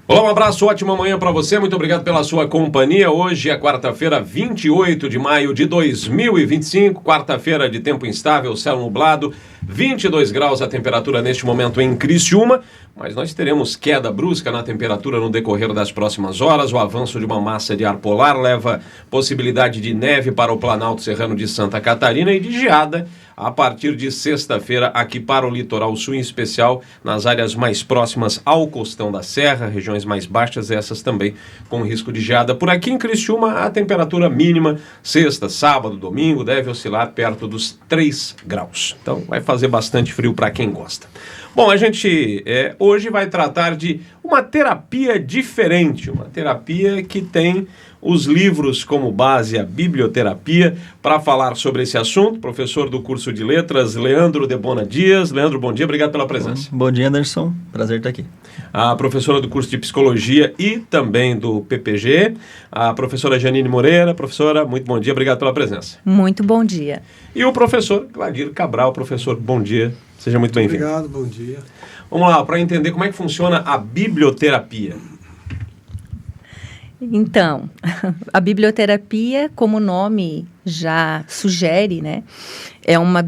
Olá, um abraço, ótima manhã para você, muito obrigado pela sua companhia. Hoje é quarta-feira, 28 de maio de 2025, quarta-feira de tempo instável, céu nublado, 22 graus a temperatura neste momento em Criciúma, mas nós teremos queda brusca na temperatura no decorrer das próximas horas. O avanço de uma massa de ar polar leva possibilidade de neve para o Planalto Serrano de Santa Catarina e de geada a partir de sexta-feira aqui para o litoral sul, em especial nas áreas mais próximas ao costão da serra, regiões mais baixas, essas também com risco de geada. Por aqui em Criciúma, a temperatura mínima, sexta, sábado, domingo, deve oscilar perto dos 3 graus. Então vai fazer bastante frio para quem gosta. Bom, a gente hoje vai tratar de uma terapia diferente, uma terapia que tem os livros como base, a biblioterapia. Para falar sobre esse assunto, professor do curso de letras, Leandro Debona Dias. Leandro, bom dia, obrigado pela presença. Bom dia, Anderson, prazer estar aqui. A professora do curso de psicologia e também do PPG, a professora Janine Moreira. Professora, muito bom dia, obrigado pela presença. Muito bom dia. E o professor Gladir Cabral. Professor, bom dia, seja muito bem-vindo. Obrigado, bom dia. Vamos lá, para entender como é que funciona a biblioterapia. Então, a biblioterapia, como o nome já sugere, né, é uma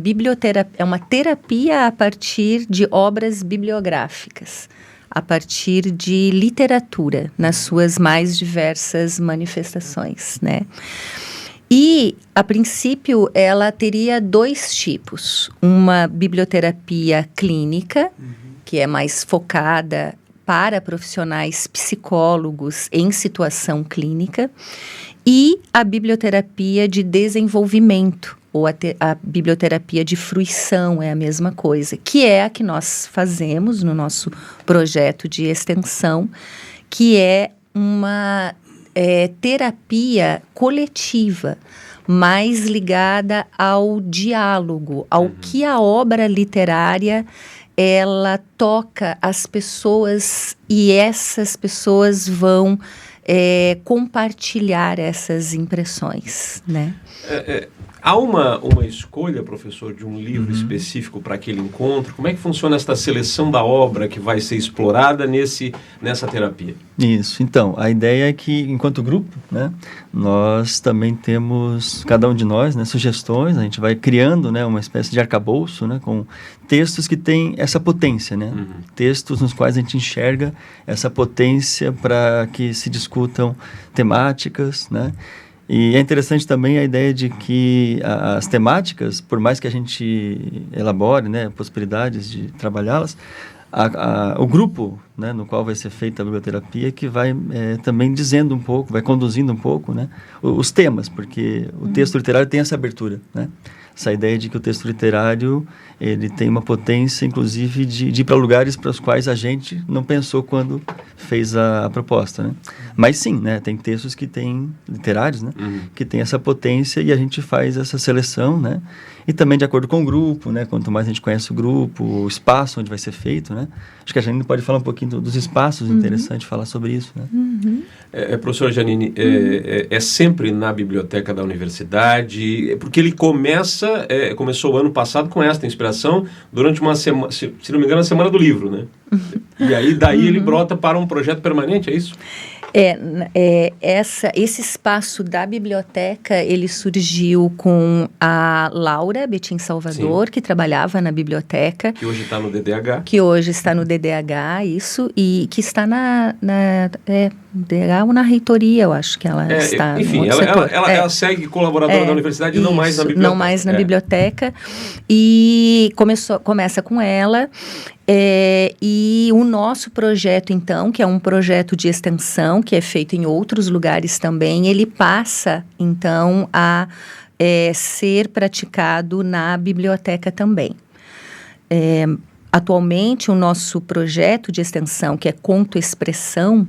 terapia a partir de obras bibliográficas, a partir de literatura, nas suas mais diversas manifestações, né? E, a princípio, ela teria dois tipos. Uma biblioterapia clínica, que é mais focada para profissionais psicólogos em situação clínica, e a biblioterapia de desenvolvimento, ou a biblioterapia de fruição, é a mesma coisa, que é a que nós fazemos no nosso projeto de extensão, que é uma terapia coletiva, mais ligada ao diálogo, ao que a obra literária ela toca as pessoas e essas pessoas vão compartilhar essas impressões, né? Há uma escolha, professor, de um livro específico para aquele encontro? Como é que funciona esta seleção da obra que vai ser explorada nessa terapia? Isso, então, a ideia é que, enquanto grupo, né, nós também temos, cada um de nós, né, sugestões, a gente vai criando, né, uma espécie de arcabouço, né, com textos que têm essa potência, né, textos nos quais a gente enxerga essa potência para que se discutam temáticas, né. E é interessante também a ideia de que as temáticas, por mais que a gente elabore, né, possibilidades de trabalhá-las, o grupo, né, no qual vai ser feita a biblioterapia que vai também dizendo um pouco, vai conduzindo um pouco, né, os temas, porque o texto literário tem essa abertura, né? Essa ideia de que o texto literário ele tem uma potência, inclusive, de ir para lugares para os quais a gente não pensou quando fez a proposta, né? Mas sim, né, tem textos que têm, literários, né, que têm essa potência e a gente faz essa seleção, né? E também de acordo com o grupo, né? Quanto mais a gente conhece o grupo, o espaço onde vai ser feito, né? Acho que a Janine pode falar um pouquinho dos espaços, interessante falar sobre isso, né? Professora Janine, é sempre na biblioteca da universidade, porque ele começou o ano passado com esta inspiração durante uma semana, se não me engano, a Semana do Livro, né? E aí daí ele brota para um projeto permanente, é isso? Esse espaço da biblioteca, ele surgiu com a Laura Betim Salvador, que trabalhava na biblioteca. Que hoje está no DDH. Que hoje está no DDH, isso, e que está na DDH ou na reitoria, eu acho que ela está. Enfim, ela segue colaboradora da universidade e não mais na biblioteca. Não mais na biblioteca. E começa com ela. E o nosso projeto, então, que é um projeto de extensão, que é feito em outros lugares também, ele passa, então, a ser praticado na biblioteca também. Atualmente, o nosso projeto de extensão, que é Conto Expressão,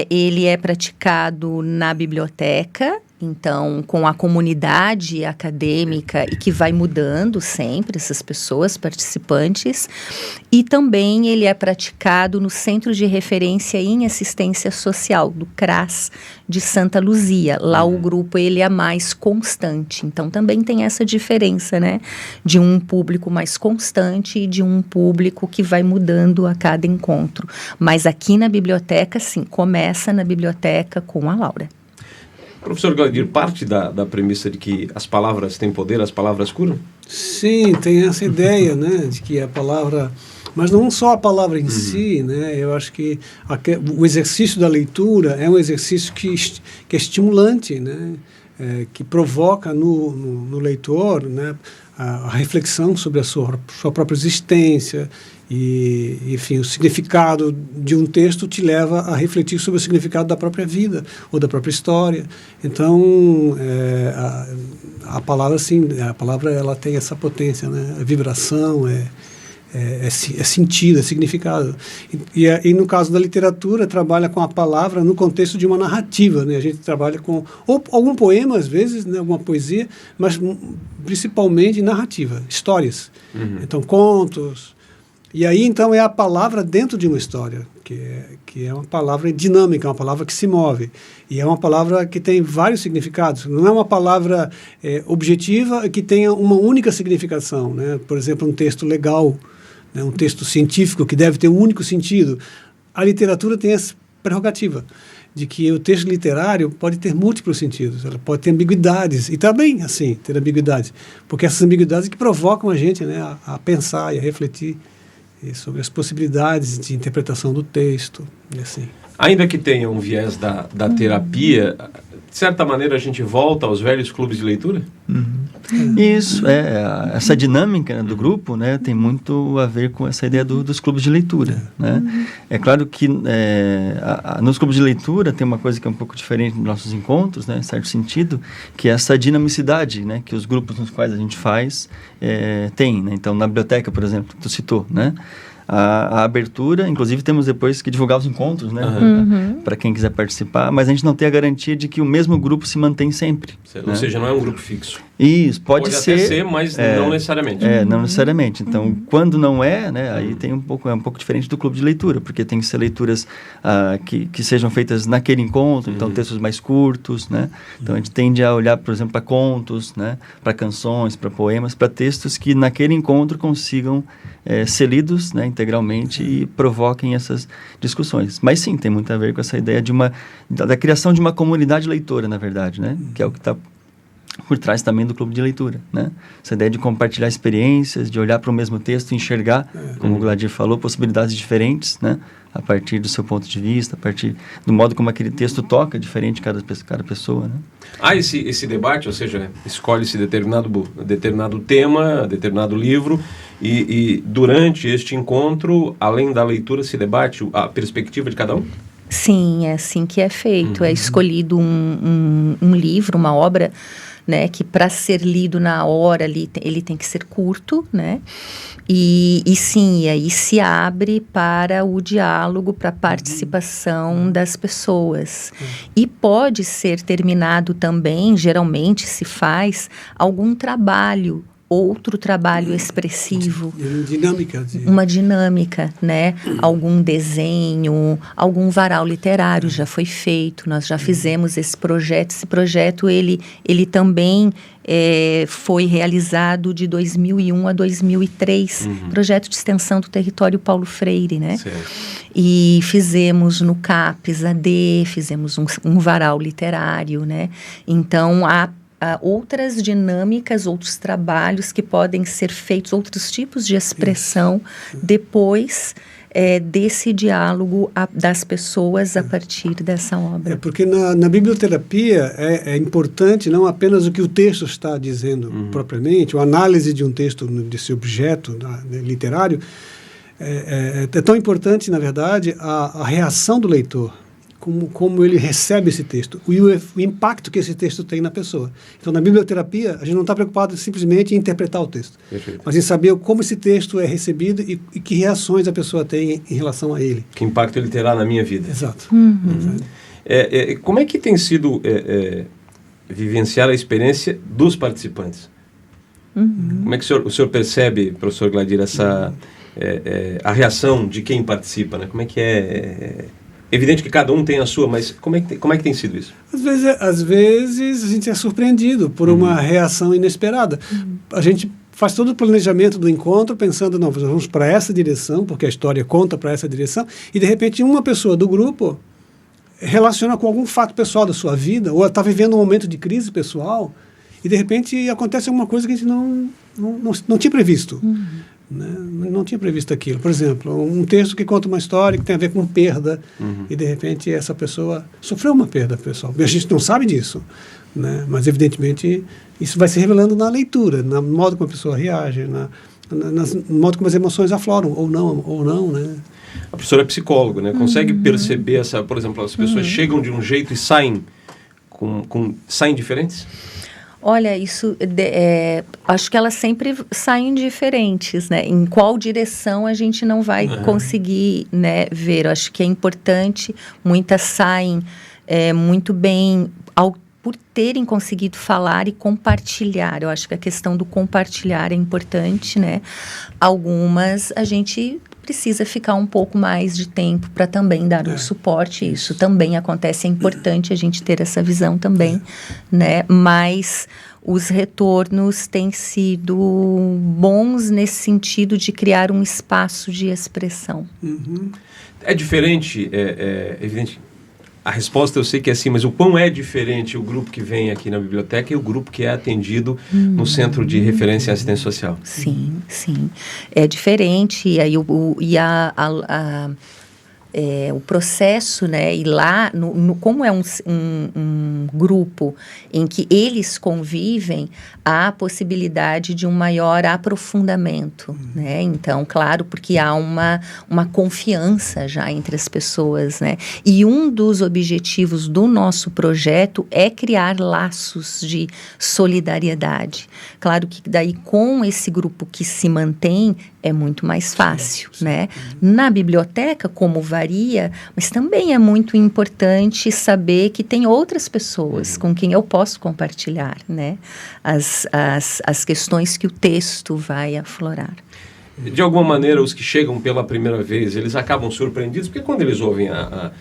ele é praticado na biblioteca Então, com a comunidade acadêmica e que vai mudando sempre, essas pessoas participantes, e também ele é praticado no Centro de Referência em Assistência Social, do CRAS de Santa Luzia. Lá o grupo ele é mais constante, então também tem essa diferença, né, de um público mais constante e de um público que vai mudando a cada encontro. Mas aqui na biblioteca, sim, começa na biblioteca com a Laura. Professor Gladir, parte da premissa de que as palavras têm poder, as palavras curam? Sim, tem essa ideia, né, de que a palavra... Mas não só a palavra em si, né, eu acho que o exercício da leitura é um exercício que é estimulante, né, que provoca no leitor, né, a reflexão sobre a sua própria existência e, enfim, o significado de um texto te leva a refletir sobre o significado da própria vida ou da própria história. Então, a palavra, sim, a palavra ela tem essa potência, né, a vibração, é sentido, é significado. E no caso da literatura, trabalha com a palavra no contexto de uma narrativa, né? A gente trabalha com algum poema, às vezes, né? Alguma poesia, mas principalmente narrativa, histórias. Então, contos. E aí, então, é a palavra dentro de uma história, que é uma palavra dinâmica, uma palavra que se move. E é uma palavra que tem vários significados. Não é uma palavra objetiva que tenha uma única significação, né? Por exemplo, um texto legal, né? Um texto científico que deve ter um único sentido. A literatura tem essa prerrogativa de que o texto literário pode ter múltiplos sentidos, ela pode ter ambiguidades, e está bem assim, ter ambiguidades, porque essas ambiguidades que provocam a gente, né, a pensar e a refletir sobre as possibilidades de interpretação do texto, e assim. Ainda que tenha um viés da terapia, de certa maneira a gente volta aos velhos clubes de leitura? Isso, essa dinâmica, né, do grupo, né, tem muito a ver com essa ideia dos clubes de leitura, né? É claro que nos clubes de leitura tem uma coisa que é um pouco diferente dos nossos encontros, né, em certo sentido, que é essa dinamicidade, né, que os grupos nos quais a gente faz tem, né? Então, na biblioteca, por exemplo, que tu citou, né? A abertura, inclusive temos depois que divulgar os encontros, né, para quem quiser participar, mas a gente não tem a garantia de que o mesmo grupo se mantém sempre. Ou seja, não é um grupo fixo. Isso, pode ser. Pode até ser, mas não necessariamente. Não necessariamente. Então, quando não né, aí tem um pouco diferente do clube de leitura, porque tem que ser leituras que sejam feitas naquele encontro, então textos mais curtos, né? Então, a gente tende a olhar, por exemplo, para contos, né, para canções, para poemas, para textos que naquele encontro consigam ser lidos, né, integralmente e provoquem essas discussões. Mas sim, tem muito a ver com essa ideia da criação de uma comunidade leitora, na verdade, né? Que é o que está por trás também do clube de leitura, né? Essa ideia de compartilhar experiências, de olhar para o mesmo texto e enxergar, como o Gladir falou, possibilidades diferentes, né? A partir do seu ponto de vista, a partir do modo como aquele texto toca, diferente cada pessoa, né? Há esse debate, ou seja, escolhe-se determinado tema, determinado livro, e durante este encontro, além da leitura, se debate a perspectiva de cada um? Sim, é assim que é feito. É escolhido um livro, uma obra, né, que para ser lido na hora ele tem que ser curto, né? E sim, e aí se abre para o diálogo, para a participação das pessoas. E pode ser terminado também, geralmente se faz, algum trabalho, outro trabalho expressivo. Uma dinâmica, né? Algum desenho, algum varal literário já foi feito, nós já fizemos esse projeto. Esse projeto, ele também foi realizado de 2001 a 2003, projeto de extensão do território Paulo Freire, né? Certo. E fizemos no CAPES AD, fizemos um varal literário, né? Então, há outras dinâmicas, outros trabalhos que podem ser feitos, outros tipos de expressão depois desse diálogo das pessoas a partir dessa obra. Porque na biblioterapia é importante não apenas o que o texto está dizendo propriamente, a análise de um texto, desse objeto literário, é tão importante, na verdade, a reação do leitor. Como ele recebe esse texto e o impacto que esse texto tem na pessoa. Então, na biblioterapia, a gente não está preocupado simplesmente em interpretar o texto, mas em saber como esse texto é recebido e que reações a pessoa tem em relação a ele. Que impacto ele terá na minha vida. Exato. Como é que tem sido vivenciar a experiência dos participantes. Como é que o senhor percebe, professor Gladir, a reação de quem participa, né? Como é que é? Evidente que cada um tem a sua, mas como é que tem sido isso? Às vezes a gente é surpreendido por uma reação inesperada. A gente faz todo o planejamento do encontro pensando, não, vamos para essa direção, porque a história conta para essa direção, e de repente uma pessoa do grupo relaciona com algum fato pessoal da sua vida, ou está vivendo um momento de crise pessoal, e de repente acontece alguma coisa que a gente não tinha previsto. Né? Não tinha previsto aquilo. Por exemplo, um texto que conta uma história que tem a ver com perda, e de repente essa pessoa sofreu uma perda pessoal. A gente não sabe disso, né? Mas evidentemente isso vai se revelando na leitura, no modo como a pessoa reage, no modo como as emoções afloram, ou não, né? A professora é psicóloga, né? Consegue perceber por exemplo, as pessoas chegam de um jeito e saem saem diferentes? Olha, acho que elas sempre saem diferentes, né? Em qual direção a gente não vai conseguir, né, ver. Eu acho que é importante, muitas saem muito bem por terem conseguido falar e compartilhar. Eu acho que a questão do compartilhar é importante, né? Algumas a gente precisa ficar um pouco mais de tempo para também dar um suporte. Isso também acontece, é importante a gente ter essa visão também, né? Mas os retornos têm sido bons nesse sentido de criar um espaço de expressão. É diferente, é evidente. A resposta eu sei que é sim, mas o quão é diferente o grupo que vem aqui na biblioteca e o grupo que é atendido no Centro de Referência e Assistência Social? Sim. É diferente. E aí o processo, né? E lá, como é um grupo em que eles convivem, há a possibilidade de um maior aprofundamento, né? Então, claro, porque há uma confiança já entre as pessoas, né? E um dos objetivos do nosso projeto é criar laços de solidariedade. Claro que daí, com esse grupo que se mantém, é muito mais fácil, né? Na biblioteca, como varia, mas também é muito importante saber que tem outras pessoas com quem eu posso compartilhar, né? As questões que o texto vai aflorar. De alguma maneira, os que chegam pela primeira vez, eles acabam surpreendidos, porque quando eles ouvem a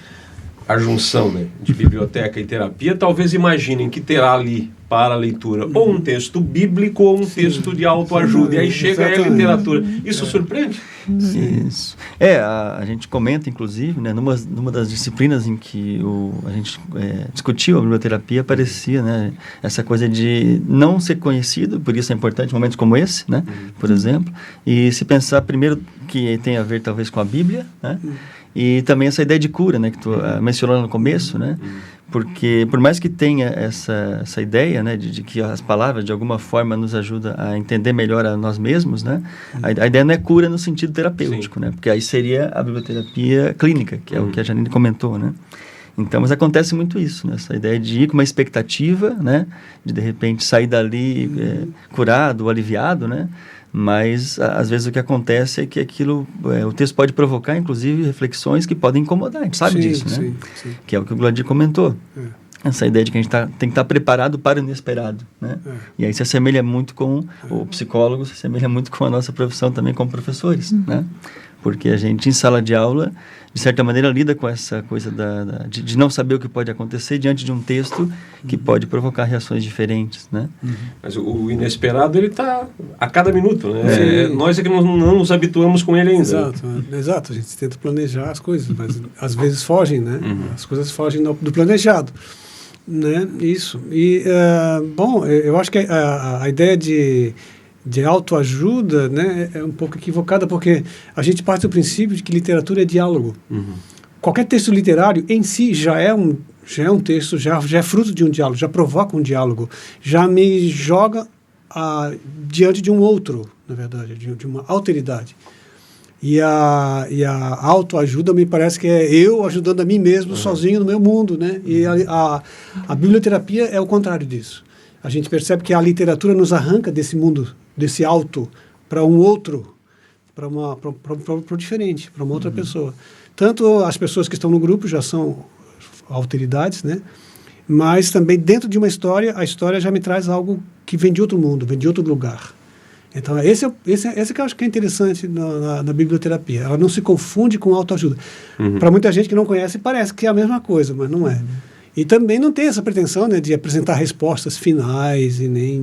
junção, né, de biblioteca e terapia, talvez imaginem que terá ali para a leitura ou um texto bíblico ou um texto de autoajuda, e aí chega a literatura. Isso surpreende? Isso. A gente comenta, inclusive, né, numa das disciplinas em que a gente discutiu a biblioterapia, aparecia, né, essa coisa de não ser conhecido, por isso é importante momentos como esse, né, por exemplo, e se pensar primeiro que tem a ver talvez com a Bíblia, né, e também essa ideia de cura, né, que tu mencionou no começo, né, porque por mais que tenha essa ideia, né, de que as palavras de alguma forma nos ajudam a entender melhor a nós mesmos, né, a ideia não é cura no sentido terapêutico, né, porque aí seria a biblioterapia clínica, que é o que a Janine comentou, né. Então, mas acontece muito isso, né, essa ideia de ir com uma expectativa, né, de repente sair dali curado ou aliviado, né. Mas, às vezes, o que acontece é que aquilo, o texto pode provocar, inclusive, reflexões que podem incomodar. A gente sabe disso, né? Sim. Que é o que o Gladir comentou. Essa ideia de que a gente tem que estar preparado para o inesperado, né? E aí se assemelha muito com o psicólogo, se assemelha muito com a nossa profissão também como professores, né? Porque a gente, em sala de aula, de certa maneira, lida com essa coisa de não saber o que pode acontecer diante de um texto que pode provocar reações diferentes, né? Mas o inesperado, ele está a cada minuto, né? Nós é que não nos habituamos com ele ainda. Exato. A gente tenta planejar as coisas, mas às vezes fogem, né? As coisas fogem do planejado, né? Isso. E, bom, eu acho que a ideia de autoajuda, né, é um pouco equivocada, porque a gente parte do princípio de que literatura é diálogo. Qualquer texto literário em si já é um texto, já é fruto de um diálogo, já provoca um diálogo, já me joga diante de um outro, na verdade, de uma alteridade. E a autoajuda me parece que é eu ajudando a mim mesmo sozinho no meu mundo, né? E a biblioterapia é o contrário disso. A gente percebe que a literatura nos arranca desse mundo, desse auto, para um outro, para o diferente, para uma outra pessoa. Tanto as pessoas que estão no grupo já são alteridades, né? mas também dentro de uma história, a história já me traz algo que vem de outro mundo, vem de outro lugar. Então, esse que eu acho que é interessante na biblioterapia. Ela não se confunde com autoajuda. Para muita gente que não conhece, parece que é a mesma coisa, mas não é. E também não tem essa pretensão, né, de apresentar respostas finais e nem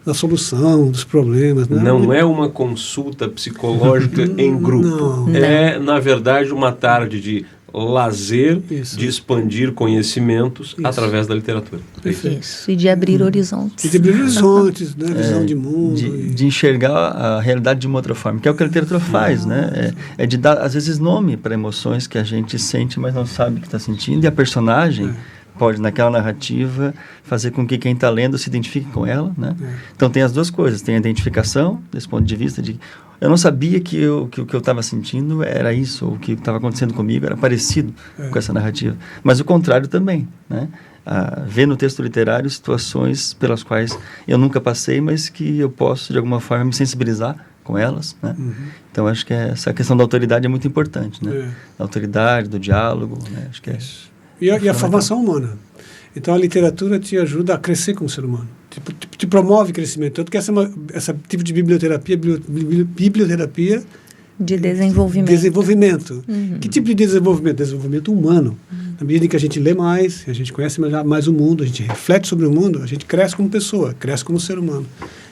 da solução dos problemas. Né? Não é uma consulta psicológica em grupo. Não. É, na verdade, uma tarde de lazer, Isso. de expandir conhecimentos através da literatura. Isso, e de abrir horizontes. E de abrir horizontes, né? Visão de mundo. De enxergar a realidade de uma outra forma, que é o que a literatura faz, né? É de dar, às vezes, nome para emoções que a gente sente, mas não sabe que está sentindo, e a personagem pode, naquela narrativa, fazer com que quem está lendo se identifique com ela, né? Então, tem as duas coisas. Tem a identificação, desse ponto de vista de... Eu não sabia que o que eu estava sentindo era isso, ou o que estava acontecendo comigo era parecido com essa narrativa. Mas o contrário também, né? Ver no texto literário situações pelas quais eu nunca passei, mas que eu posso, de alguma forma, me sensibilizar com elas, né? Então, acho que essa questão da autoridade é muito importante, né? Da autoridade, do diálogo, né? Acho que é isso. E a formação humana. Então, a literatura te ajuda a crescer como ser humano. Te promove crescimento. Tanto que essa tipo de biblioterapia de desenvolvimento. Desenvolvimento. Que tipo de desenvolvimento? Desenvolvimento humano. Na medida em que a gente lê mais, a gente conhece mais o mundo, a gente reflete sobre o mundo, a gente cresce como pessoa, cresce como ser humano.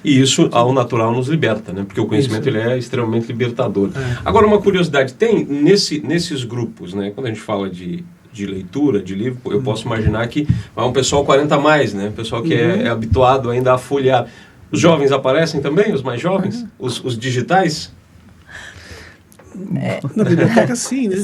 E isso, ao natural, nos liberta, né? Porque o conhecimento ele é extremamente libertador. Agora, uma curiosidade, tem nesses grupos, né? Quando a gente fala de leitura, de livro, eu posso imaginar que é um pessoal 40 a mais, né? Pessoal que é habituado ainda a folhear. Os jovens aparecem também, os mais jovens? Os digitais? Na biblioteca, sim, né?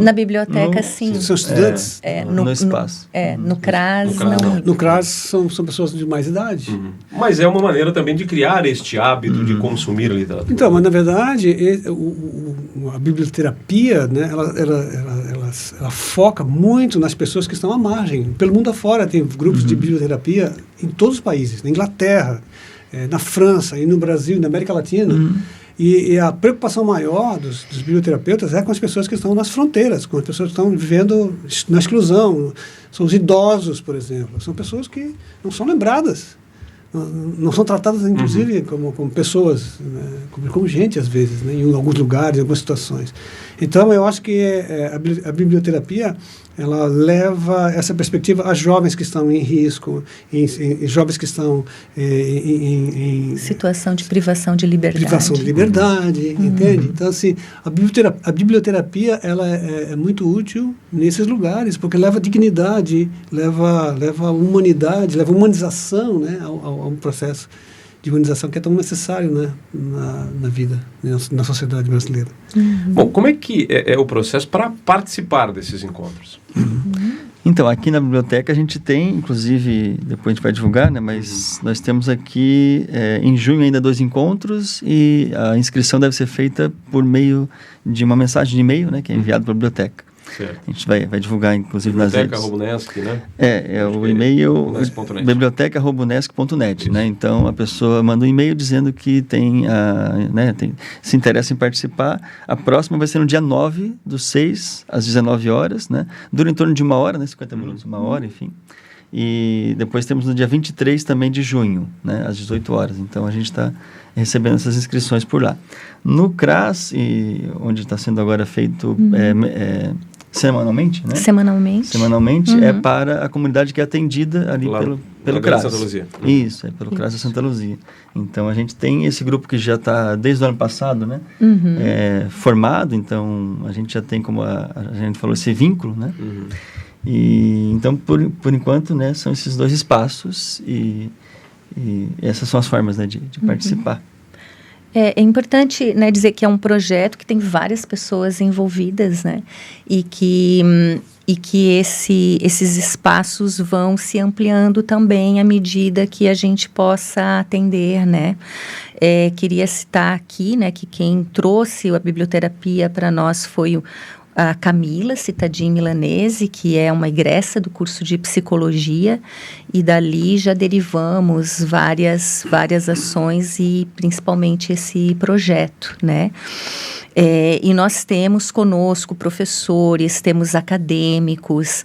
Na biblioteca, sim. São estudantes? No espaço. No CRAS, não. No CRAS são pessoas de mais idade. Mas é uma maneira também de criar este hábito de consumir a literatura. Então, mas na verdade, a biblioterapia, né, ela foca muito nas pessoas que estão à margem. Pelo mundo afora tem grupos de biblioterapia em todos os países. Na Inglaterra, na França, e no Brasil, na América Latina. E a preocupação maior dos biblioterapeutas é com as pessoas que estão nas fronteiras, com as pessoas que estão vivendo na exclusão. São os idosos, por exemplo. São pessoas que não são lembradas. Não são tratadas, inclusive, como pessoas, né? como gente, às vezes, né? Em alguns lugares, em algumas situações. Então, eu acho que a biblioterapia ela leva essa perspectiva a jovens que estão em risco, em jovens que estão em situação de privação de liberdade. Privação de liberdade, entende? Então, assim, a biblioterapia ela é muito útil nesses lugares, porque leva dignidade, leva humanidade, leva humanização, né, a um processo de humanização que é tão necessário, né, na vida, na sociedade brasileira. Bom, como é que é o processo para participar desses encontros? Então, aqui na biblioteca a gente tem, inclusive, depois a gente vai divulgar, né, mas nós temos aqui, em junho ainda 2 encontros, e a inscrição deve ser feita por meio de uma mensagem de e-mail, né, que é enviado para a biblioteca. Certo. A gente vai divulgar, inclusive, nas redes. Biblioteca.unesc, né? O e-mail biblioteca.unesc.net, né? Então, a pessoa manda um e-mail dizendo que se interessa em participar. A próxima vai ser no dia 9/6, às 19 horas, né? Dura em torno de 1 hora, né? 50 minutos, 1 hora, enfim. E depois temos no dia 23 também de junho, né? Às 18 horas. Então, a gente está recebendo essas inscrições por lá. No CRAS, onde está sendo agora feito... semanalmente, né? Semanalmente é para a comunidade que é atendida ali pelo CRAS. Santa Luzia. Isso, é pelo CRAS da Santa Luzia. Então, a gente tem esse grupo que já está desde o ano passado, né? Formado, então a gente já tem, como a gente falou, esse vínculo, né? E, então, por enquanto, né, são esses 2 espaços e essas são as formas, né, de participar. É importante, né, dizer que é um projeto que tem várias pessoas envolvidas, né, e que esses espaços vão se ampliando também à medida que a gente possa atender, né. Queria citar aqui, né, que quem trouxe a biblioterapia para nós foi a Camila Cittadin Milanese, que é uma egressa do curso de psicologia, e dali já derivamos várias ações e principalmente esse projeto, né? E nós temos conosco professores, temos acadêmicos,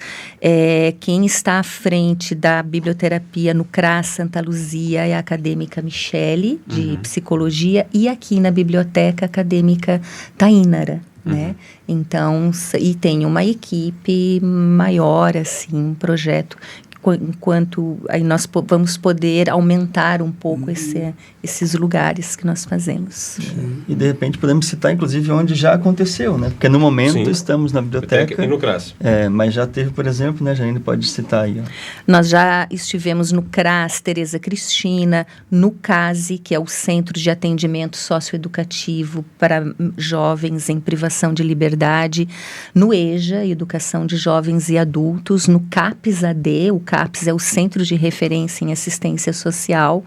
quem está à frente da biblioterapia no CRAS Santa Luzia é a acadêmica Michele, de psicologia, e aqui na biblioteca acadêmica Taínara, né? Então, e tem uma equipe maior, assim, um projeto, enquanto aí nós vamos poder aumentar um pouco esses lugares que nós fazemos. E de repente podemos citar inclusive onde já aconteceu, né? Porque no momento estamos na biblioteca e no CRAS. Mas já teve, por exemplo, né, Janine pode citar aí. Ó. Nós já estivemos no CRAS Tereza Cristina, no CASE, que é o Centro de Atendimento Socioeducativo para Jovens em Privação de Liberdade, no EJA, Educação de Jovens e Adultos, no CAPS-AD, o CAPS é o Centro de Referência em Assistência Social,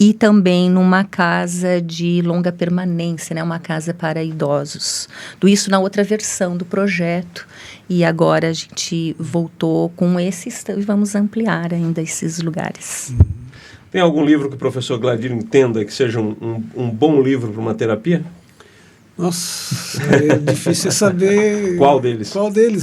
e também numa casa de longa permanência, né, uma casa para idosos. Tudo isso na outra versão do projeto, e agora a gente voltou com esses e vamos ampliar ainda esses lugares. Tem algum livro que o professor Gladir entenda que seja um bom livro para uma terapia? Nossa, é difícil saber... Qual deles?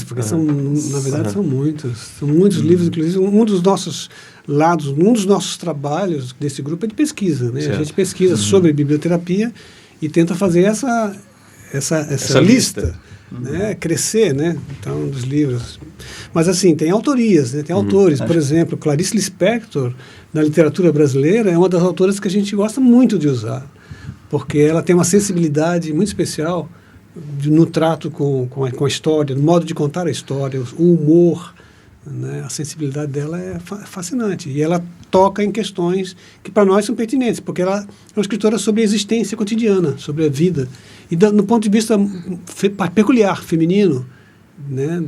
Porque na verdade são muitos. São muitos livros, inclusive um dos nossos lados, um dos nossos trabalhos desse grupo é de pesquisa, né? A gente pesquisa sobre biblioterapia e tenta fazer essa lista. Né? Crescer, né? Então, dos livros. Mas assim, tem autorias, né? Tem autores, por exemplo, Clarice Lispector, na literatura brasileira, é uma das autoras que a gente gosta muito de usar, porque ela tem uma sensibilidade muito especial no trato com a história, no modo de contar a história, o humor, né? A sensibilidade dela é fascinante. E ela toca em questões que para nós são pertinentes, porque ela é uma escritora sobre a existência cotidiana, sobre a vida. E no ponto de vista peculiar, feminino, né?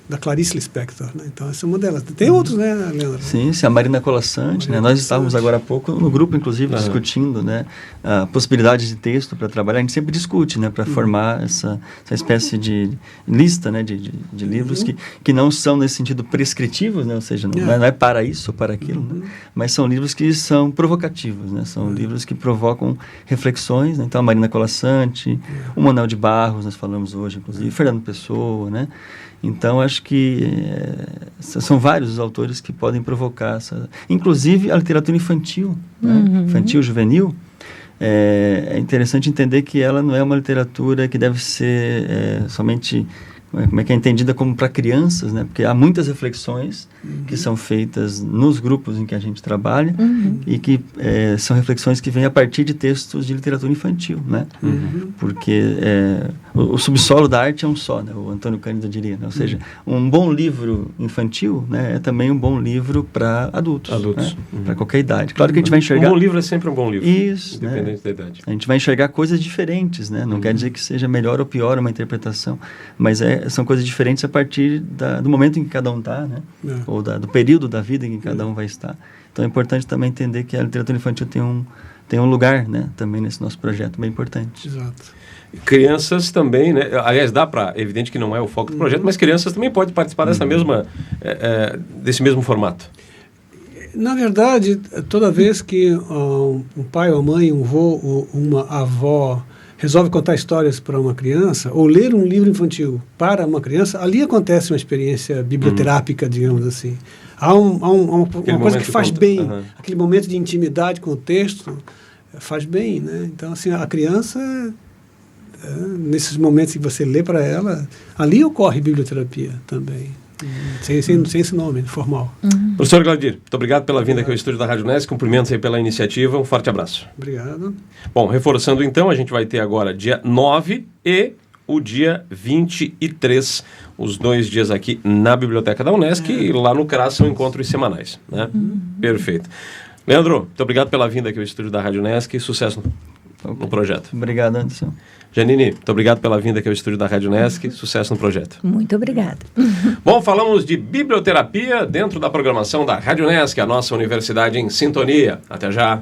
Da Clarice Lispector, né? Então essa é uma delas. Tem outros, né, Leandro? Sim, a Marina Colasanti, né? Nós estávamos agora há pouco no grupo, inclusive, discutindo, né, a possibilidade de texto para trabalhar. A gente sempre discute, né, para formar essa espécie de lista, né, de livros que não são nesse sentido prescritivos, né, ou seja, não é para isso ou para aquilo, né, mas são livros que são provocativos, né, são livros que provocam reflexões, né? Então a Marina Colasanti, o Manuel de Barros, nós falamos hoje, inclusive, Fernando Pessoa, né? Então, acho que são vários os autores que podem provocar essa... Inclusive, a literatura infantil, né? Infantil, juvenil. É interessante entender que ela não é uma literatura que deve ser somente... Como é que é entendida como para crianças, né? Porque há muitas reflexões que são feitas nos grupos em que a gente trabalha e que são reflexões que vêm a partir de textos de literatura infantil, né? Porque o subsolo da arte é um só, né? O Antônio Cândido diria, né? Ou seja, um bom livro infantil, né, é também um bom livro para adultos. Né? Para qualquer idade. Claro que a gente vai enxergar... Um bom livro é sempre um bom livro. Isso, independente da idade. A gente vai enxergar coisas diferentes, né? Não quer dizer que seja melhor ou pior uma interpretação, mas são coisas diferentes a partir do momento em que cada um está, né? Ou do período da vida em que cada um vai estar. Então é importante também entender que a literatura infantil tem um lugar, né? Também nesse nosso projeto, bem importante. Exato. Crianças também, né? Aliás, evidente que não é o foco do projeto, mas crianças também podem participar desse mesmo formato. Na verdade, toda vez que um pai, uma mãe, um avô ou uma avó resolve contar histórias para uma criança ou ler um livro infantil para uma criança, ali acontece uma experiência biblioterápica, digamos assim. Há uma coisa que faz bem, aquele momento de intimidade com o texto faz bem, né? Então, assim, a criança, nesses momentos que você lê para ela, ali ocorre biblioterapia também. Sem esse nome formal. Professor Gladir, muito obrigado pela vinda aqui ao estúdio da Rádio Unesc, cumprimentos aí pela iniciativa, um forte abraço. Obrigado. Bom, reforçando então, a gente vai ter agora dia 9 e o dia 23, os 2 dias aqui na Biblioteca da Unesc e lá no CRAS são encontros semanais, né? Perfeito. Leandro, muito obrigado pela vinda aqui ao estúdio da Rádio Unesc e sucesso no projeto. Obrigado, Anderson. Janine, muito obrigado pela vinda aqui ao estúdio da Rádio Unesc. Sucesso no projeto. Muito obrigada. Bom, falamos de biblioterapia dentro da programação da Rádio Unesc, a nossa universidade em sintonia. Até já.